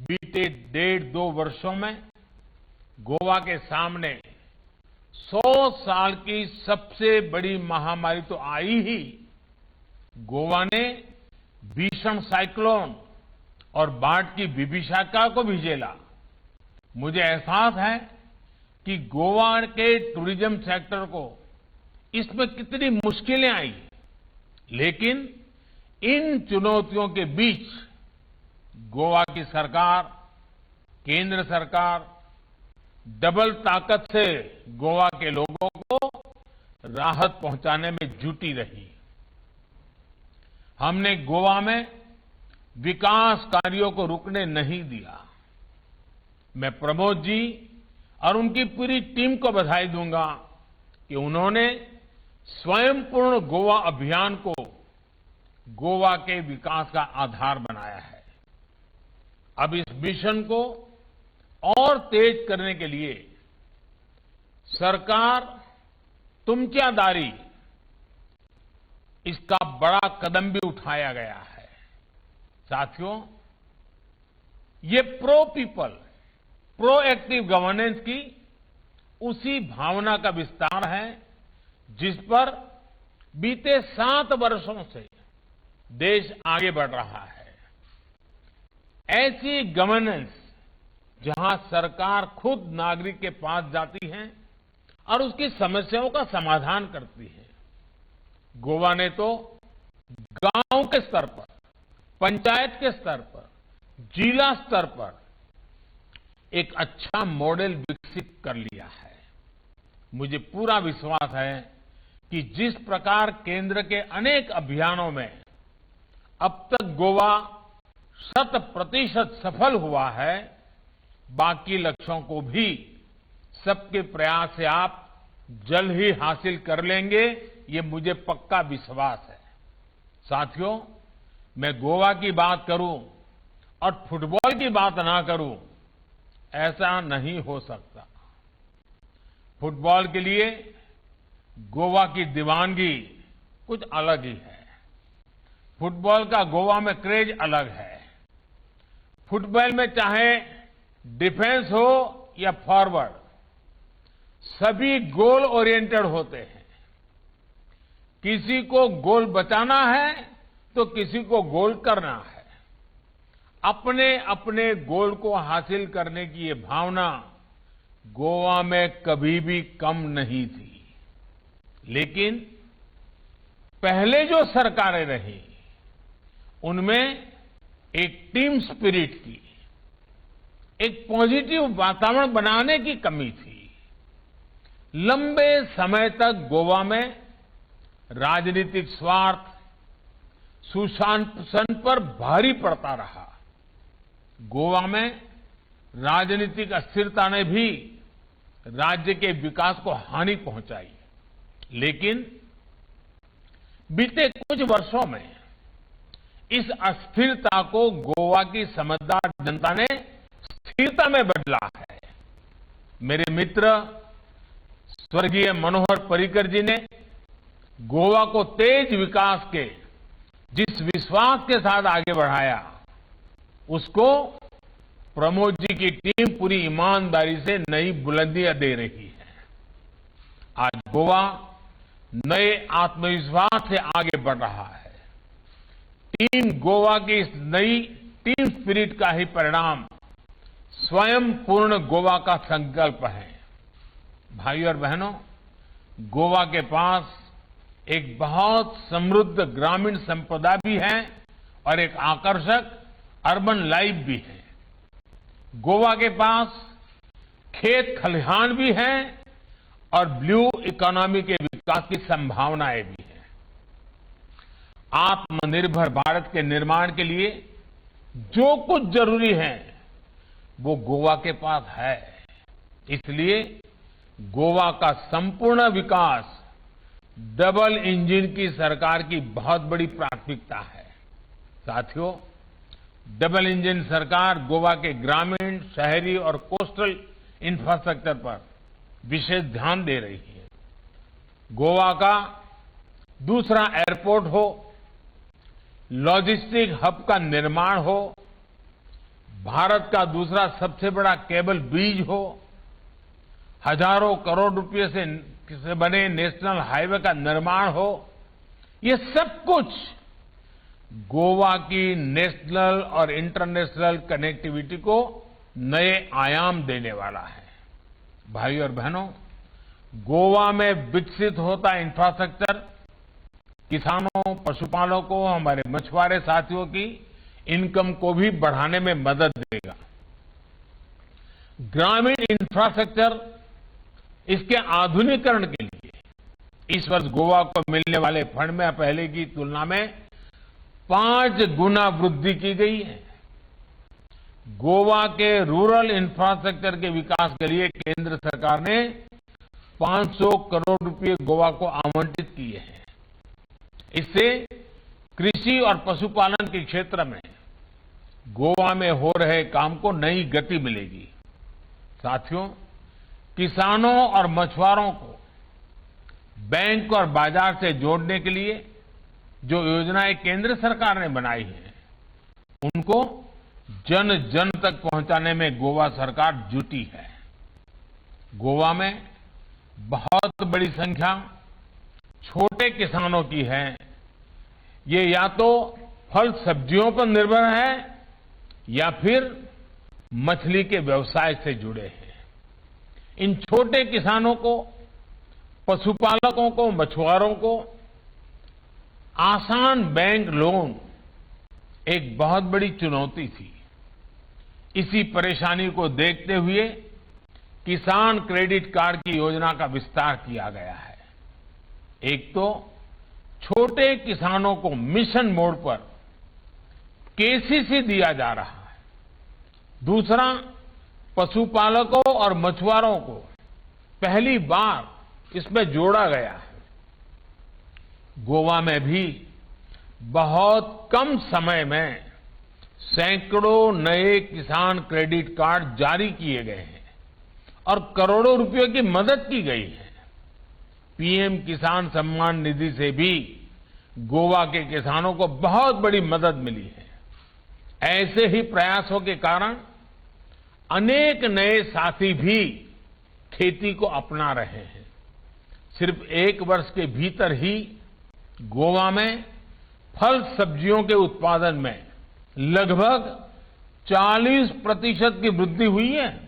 बीते 1.5-2 वर्षों में गोवा के सामने 100 साल की सबसे बड़ी महामारी तो आई ही। गोवा ने भीषण साइक्लोन और बाढ़ की विभीषिका को भी झेला। मुझे एहसास है कि गोवा के टूरिज्म सेक्टर को इसमें कितनी मुश्किलें आई, लेकिन इन चुनौतियों के बीच गोवा की सरकार, केंद्र सरकार डबल ताकत से गोवा के लोगों को राहत पहुंचाने में जुटी रही। हमने गोवा में विकास कार्यों को रुकने नहीं दिया। मैं प्रमोद जी और उनकी पूरी टीम को बधाई दूंगा कि उन्होंने स्वयं पूर्ण गोवा अभियान को गोवा के विकास का आधार बनाया है। अब इस मिशन को और तेज करने के लिए सरकार तुमच्यादारी इसका बड़ा कदम भी उठाया गया है। साथियों, ये प्रो पीपल, प्रोएक्टिव गवर्नेंस की उसी भावना का विस्तार है जिस पर बीते 7 वर्षों से देश आगे बढ़ रहा है। ऐसी गवर्नेंस जहां सरकार खुद नागरिक के पास जाती है और उसकी समस्याओं का समाधान करती है। गोवा ने तो गांव के स्तर पर, पंचायत के स्तर पर, जिला स्तर पर एक अच्छा मॉडल विकसित कर लिया है। मुझे पूरा विश्वास है कि जिस प्रकार केंद्र के अनेक अभियानों में अब तक गोवा 100% सफल हुआ है, बाकी लक्ष्यों को भी सबके प्रयास से आप जल्द ही हासिल कर लेंगे, ये मुझे पक्का विश्वास है। साथियों, मैं गोवा की बात करूं और फुटबॉल की बात ना करूं, ऐसा नहीं हो सकता। फुटबॉल के लिए गोवा की दीवानगी कुछ अलग ही है। फुटबॉल का गोवा में क्रेज अलग है। फुटबॉल में चाहे डिफेंस हो या फॉरवर्ड, सभी गोल ओरिएंटेड होते हैं। किसी को गोल बचाना है तो किसी को गोल करना है। अपने अपने गोल को हासिल करने की ये भावना गोवा में कभी भी कम नहीं थी। लेकिन पहले जो सरकारें रही, उनमें एक टीम स्पिरिट की, एक पॉजिटिव वातावरण बनाने की कमी थी। लंबे समय तक गोवा में राजनीतिक स्वार्थ सुशासन पर भारी पड़ता रहा। गोवा में राजनीतिक अस्थिरता ने भी राज्य के विकास को हानि पहुंचाई। लेकिन बीते कुछ वर्षों में इस अस्थिरता को गोवा की समझदार जनता ने स्थिरता में बदला है। मेरे मित्र स्वर्गीय मनोहर पर्रिकर जी ने गोवा को तेज विकास के जिस विश्वास के साथ आगे बढ़ाया, उसको प्रमोद जी की टीम पूरी ईमानदारी से नई बुलंदियां दे रही है। आज गोवा नए आत्मविश्वास से आगे बढ़ रहा है। टीम गोवा की इस नई टीम स्पिरिट का ही परिणाम स्वयं पूर्ण गोवा का संकल्प है। भाइयों और बहनों, गोवा के पास एक बहुत समृद्ध ग्रामीण संपदा भी है और एक आकर्षक अर्बन लाइफ भी है। गोवा के पास खेत खलिहान भी है और ब्लू इकोनॉमी के विकास की संभावनाएं भी हैं। आत्मनिर्भर भारत के निर्माण के लिए जो कुछ जरूरी है वो गोवा के पास है। इसलिए गोवा का संपूर्ण विकास डबल इंजन की सरकार की बहुत बड़ी प्राथमिकता है। साथियों, डबल इंजन सरकार गोवा के ग्रामीण, शहरी और कोस्टल इंफ्रास्ट्रक्चर पर विशेष ध्यान दे रही है। गोवा का दूसरा एयरपोर्ट हो, लॉजिस्टिक हब का निर्माण हो, भारत का दूसरा सबसे बड़ा केबल ब्रिज हो, हजारों करोड़ रुपए से बने नेशनल हाईवे का निर्माण हो, ये सब कुछ गोवा की नेशनल और इंटरनेशनल कनेक्टिविटी को नए आयाम देने वाला है। भाइयों और बहनों, गोवा में विकसित होता इंफ्रास्ट्रक्चर किसानों, पशुपालकों, हमारे मछुआरे साथियों की इनकम को भी बढ़ाने में मदद देगा। ग्रामीण इंफ्रास्ट्रक्चर, इसके आधुनिकीकरण के लिए इस वर्ष गोवा को मिलने वाले फंड में पहले की तुलना में 5 गुना वृद्धि की गई है। गोवा के रूरल इंफ्रास्ट्रक्चर के विकास के लिए केंद्र सरकार ने 500 करोड़ रुपए गोवा को आवंटित किए हैं। इससे कृषि और पशुपालन के क्षेत्र में गोवा में हो रहे काम को नई गति मिलेगी। साथियों, किसानों और मछुआरों को बैंक और बाजार से जोड़ने के लिए जो योजनाएं केंद्र सरकार ने बनाई हैं, उनको जन जन तक पहुंचाने में गोवा सरकार जुटी है। गोवा में बहुत बड़ी संख्या छोटे किसानों की है। ये या तो फल सब्जियों पर निर्भर है या फिर मछली के व्यवसाय से जुड़े हैं। इन छोटे किसानों को, पशुपालकों को, मछुआरों को आसान बैंक लोन एक बहुत बड़ी चुनौती थी। इसी परेशानी को देखते हुए किसान क्रेडिट कार्ड की योजना का विस्तार किया गया है। एक तो छोटे किसानों को मिशन मोड पर केसीसी दिया जा रहा है, दूसरा पशुपालकों और मछुआरों को पहली बार इसमें जोड़ा गया है। गोवा में भी बहुत कम समय में सैकड़ों नए किसान क्रेडिट कार्ड जारी किए गए हैं और करोड़ों रुपयों की मदद की गई है। पीएम किसान सम्मान निधि से भी गोवा के किसानों को बहुत बड़ी मदद मिली है। ऐसे ही प्रयासों के कारण अनेक नए साथी भी खेती को अपना रहे हैं। सिर्फ 1 वर्ष के भीतर ही गोवा में फल सब्जियों के उत्पादन में लगभग 40% की वृद्धि हुई है।